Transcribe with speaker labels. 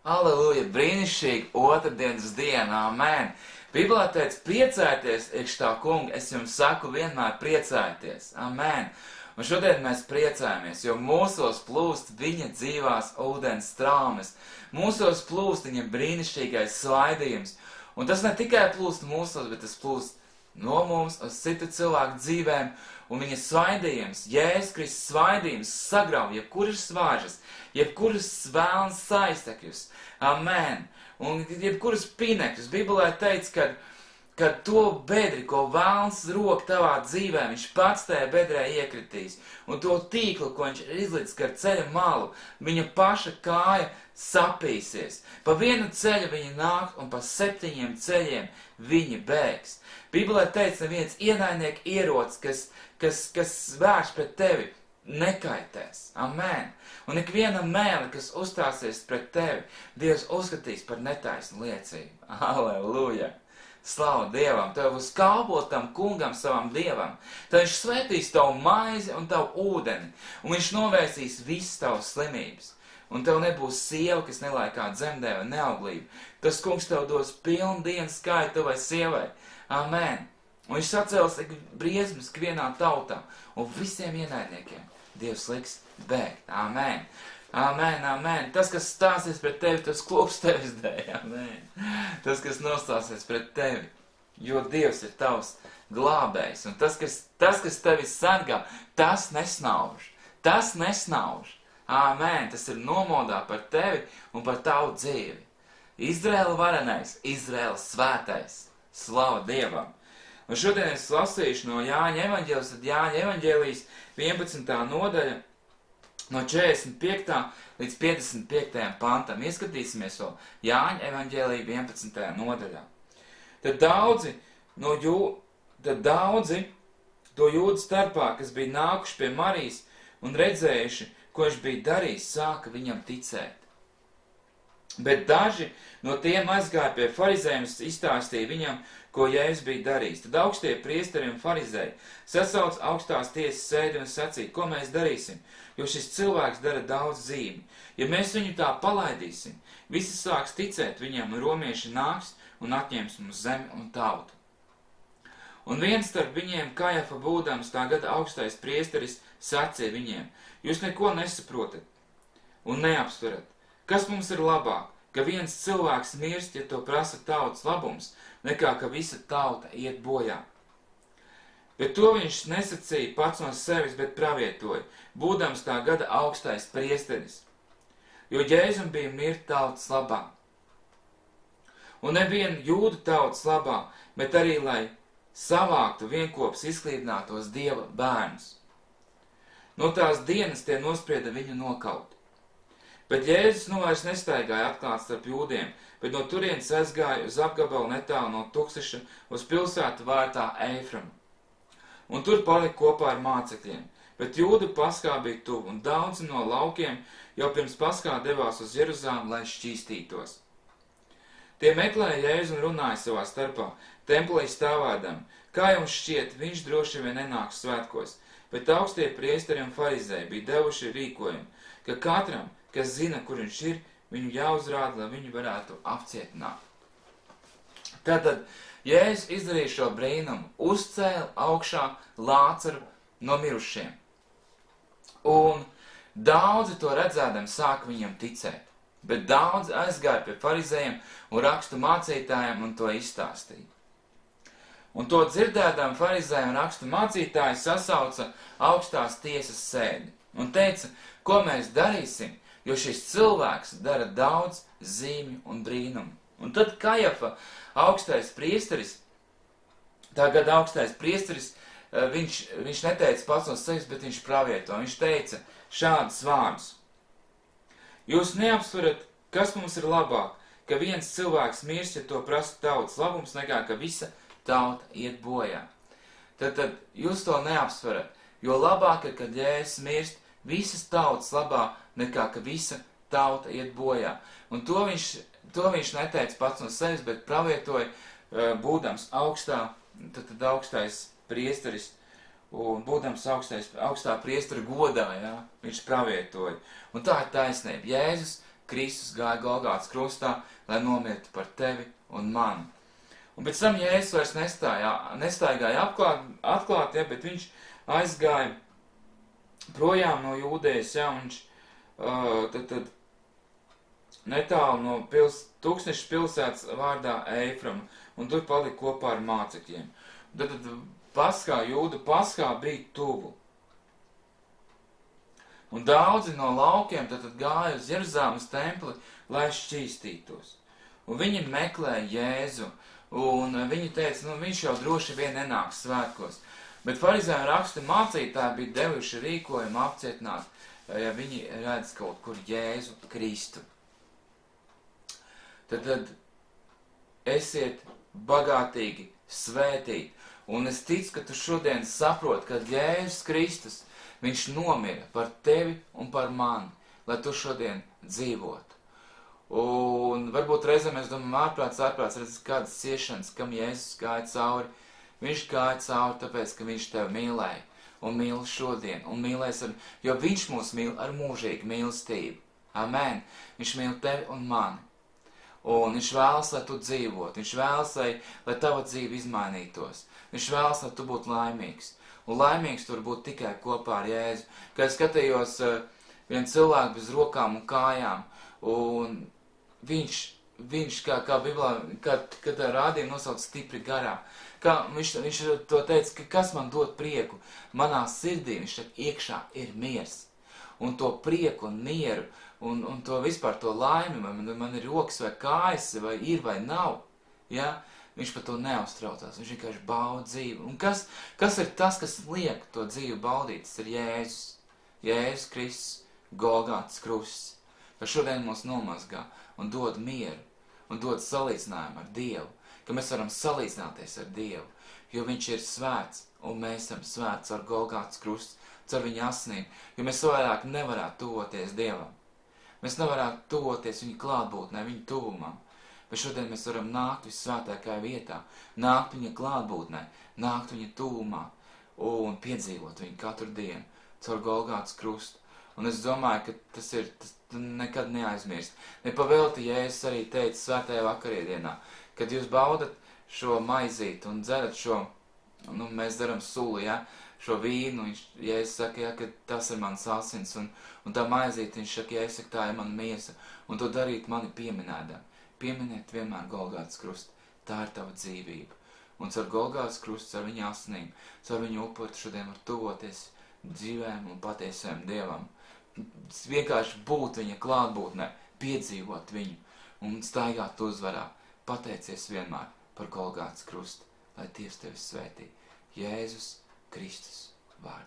Speaker 1: Aleluja, brīnišķīgi otrdienas diena, amen. Bībelē teica, priecājieties, iekš tā kunga, es jums saku vienmēr priecājieties, amen. Un šodien mēs priecājamies, jo mūsos plūst viņa dzīvās ūdens traumes. Mūsos plūst viņa brīnišķīgais svaidījums. Un tas ne tikai plūst mūsos, bet tas plūst no mums uz citu cilvēku dzīvēm. Un viņa svaidījums, Jēzus Kristus svaidījums sagrauj jebkuras svāžas, jebkuras vēlnas saistekļus. Amen. Un jebkuras pinekļus. Bībelē teica, kad to bedri, ko vēlns rok tavā dzīvē, viņš pats tajā bedrē iekritīs. Un to tīklu, ko viņš ir izlicis ar ceļa malu, viņa paša kāja sapīsies. Pa vienu ceļu viņa nāk un pa 7 ceļiem viņa bēgs. Bībelē teica, neviens ienaidnieku ierocis, kas vērš pret tevi, nekaitēs. Amen. Un ikviena mēle, kas uzstāsies pret tevi, Dievs uzskatīs par netaisnu liecību. Aleluja! Slavu Dievam! Tev būs kalpot tam kungam, savam Dievam. Tad viņš svētīs tavu maizi un tavu ūdeni. Un viņš novērsīs visas tavas slimības. Un tev nebūs sieva, kas nelaikā dzemdē vai neauglība. Tas kungs tev dos pilnu dienu skaitu tavai sievai. Amen. Un viņš sacels briesmas ikvienā tautā. Un visiem ienaidniekiem Dievs liks bēgt. Amen. Amen, amen. Tas, kas stāsies pret tevi, tas klops tevis dēļ. Amen. Tas, kas nostāsies pret tevi, jo Dievs ir tavs glābējs. Un tas, kas tevi sargā, tas nesnauž. Tas nesnauž. Amen. Tas ir nomodā par tevi un par tavu dzīvi. Izraēla varenais, Izraēla svētais. Slava Dievam. Un šodien es lasīšu no Jāņa evaņģēlijas, tad Jāņa evaņģēlijas 11. nodaļa, no 45. līdz 55. pantam. Ieskatīsimies vēl Jāņa evaņģēlija 11. nodaļā. Tad daudzi to jūdu starpā, kas bija nākuši pie Marijas un redzējuši, ko viņš bija darījis, sāka viņam ticēt. Bet daži no tiem aizgāja pie farizējiem un izstāstīja viņam, ko Jēzus bija darījis. Tad augstie priesteri un farizēji sasauc augstās tiesas sēdi un sacīja, ko mēs darīsim, jo šis cilvēks dara daudz zīmi. Ja mēs viņu tā palaidīsim, visi sāks ticēt viņam, un romieši nāks un atņems mums zemi un tautu. Un viens starp viņiem, Kajafa būdams, tā gada augstais priesteris, sacīja viņiem, jūs neko nesaprotat un neapsverat. Kas mums ir labāk, ka viens cilvēks mirst, ja to prasa tautas labums, nekā ka visa tauta iet bojā? Bet to viņš nesacīja pats no sevis, bet pravietoja, būdams tā gada augstais priesteris. Jo Jēzum bija mirt tautas labā. Un nevien jūdu tautas labā, bet arī, lai savāktu vienkops izklīdinātos Dieva bērnus. No tās dienas tie nosprieda viņu nokaut. Bet Jēzus nu vairs nestaigāja atklāt starp jūdiem, bet no turienes aizgāja uz apgabalu netālu no Tukseša uz pilsētu vārtā Eiframu. Un tur palika kopā ar mācekļiem, bet jūdu paskā bija tuvu, un daudzi no laukiem jau pirms paskā devās uz Jeruzālemi, lai šķīstītos. Tie meklēja Jēzu un runāja savā starpā, templī stāvādam, kā jums šķiet, viņš droši vien nenāks svētkos, bet augstie priesteri un farizēji bija devuši rīkojumu, ka katram, kas zina, kur viņš ir, viņu jāuzrāda, lai viņu varētu apcietināt. Tātad Jēzus izdarīja šo brīnumu, uzcēla augšā Lācaru no mirušiem. Un daudzi to redzēdami sāka viņam ticēt, bet daudzi aizgāja pie farizējiem un rakstu mācītājiem un to izstāstīja. Un to dzirdēdām farizēji un rakstu mācītāji sasauca augstās tiesas sēdi un teica, ko mēs darīsim, jo šis cilvēks dara daudz zīmju un brīnumu. Un tad Kajafa, augstais priesteris, tagad augstais priesteris, viņš neteica pats no sevis, bet viņš pravieto. Viņš teica šādus vārdus. Jūs neapsverat, kas mums ir labāk, ka viens cilvēks mirst, ja to prasa tautas labums, nekā ka visa tauta iet bojā. Tad jūs to neapsverat, jo labāk ir, kad Jēzus mirst visas tautas labā, nekā ka visa tauta iet bojā. Un to viņš neteica pats no sevis, bet pravietoja, būdams augstais priesteris, un būdams augstā priestera godā, viņš pravietoja. Un tā ir taisnība. Jēzus Kristus gāja Golgātas krustā, lai nomirtu par tevi un mani. Un pēc tam Jēzus vairs nestaigāja atklāt, ja, bet viņš aizgāja projām no Jūdejas, ja, un viņš tad netālu no tūkstneša pilsētas vārdā Eiframa, un tur palika kopā ar mācekļiem. Tad Paskā, Jūdu Paskā bija tuvu. Un daudzi no laukiem tad gāja uz Jeruzāles templi, lai šķīstītos. Un viņi meklēja Jēzu, un viņi teica, viņš jau droši vien nenāks svētkos. Bet farizēju rakstu mācītāji bija devuši rīkojumu apcietināt, ja viņi redz kaut kur Jēzu Kristu. Tad esiet bagātīgi svētīti. Un es ticu, ka tu šodien saproti, ka Jēzus Kristus, viņš nomira par tevi un par mani, lai tu šodien dzīvotu. Un varbūt reizēm mēs domājam ārprāts, redz kādas ciešanas, kam Jēzus gāja cauri. Viņš gāja cauri, tāpēc, ka viņš tevi mīlēja un mīl šodien, un mīlēs jo viņš mūs mīl ar mūžīgu mīlestību. Amen. Viņš mīl tevi un mani. Un viņš vēlas, lai tu dzīvot. Viņš vēlas, lai tava dzīve izmainītos. Viņš vēlas, lai tu būtu laimīgs. Un laimīgs tur būt tikai kopā ar Jēzu. Kad skatījos vienu cilvēku bez rokām un kājām, un viņš kā Biblā, kad rādīja nosauc stipri garā, viņš to teica, ka kas man dod prieku, manā sirdī, viņš teica, iekšā ir miers. Un to prieku un mieru, un to vispār to laimi, man ir rokas vai kājas, vai ir vai nav, ja? Viņš par to neuztraucās, viņš vienkārši bauda dzīvi. Un kas ir tas, kas liek to dzīvi baudīt? Tas ir Jēzus. Jēzus Kristus, Golgātas krusts, kas šodien mūs nomazgā un dod mieru, un dod salīdzinājumu ar Dievu, ka mēs varam salīdzināties ar Dievu, jo viņš ir svēts, un mēs esam svēts ar Golgātas krustu, ar viņa asinīm, jo mēs vairāk nevarētu tuvoties Dievam. Mēs nevarētu tuvoties viņa klātbūtnē, viņa tuvumam. Bet šodien mēs varam nākt vissvētākajā vietā, nākt viņa klātbūtnē, nākt viņa tuvumā un piedzīvot viņu katru dienu caur Golgātas krustu. Un es domāju, ka tas nekad neaizmirst. Nepavelti Jēzus arī teica svētajā vakariedienā, kad jūs baudat šo maizīti un dzerat šo, mēs daram suli, ja, šo vīnu, Jēzus saka, ja, ka tas ir mans asins, un tā maizīti, viņš saka, Jēzus saka, tā ir mana miesa, un to darīt mani pieminēdam. Pieminiet vienmēr Golgātas krustu. Tā ir tava dzīvība. Un caur Golgātas krustu, caur viņa asinīm, caur viņa upuri šodien var tuvoties dzīvēm un patiesiem Dievam. Vienkārši būt viņa klātbūtnē, piedzīvot viņu un staigāt uzvarā. Pateicies vienmēr par Golgātas krustu, lai Dievs tevi svētī. Jēzus Kristus vārdā.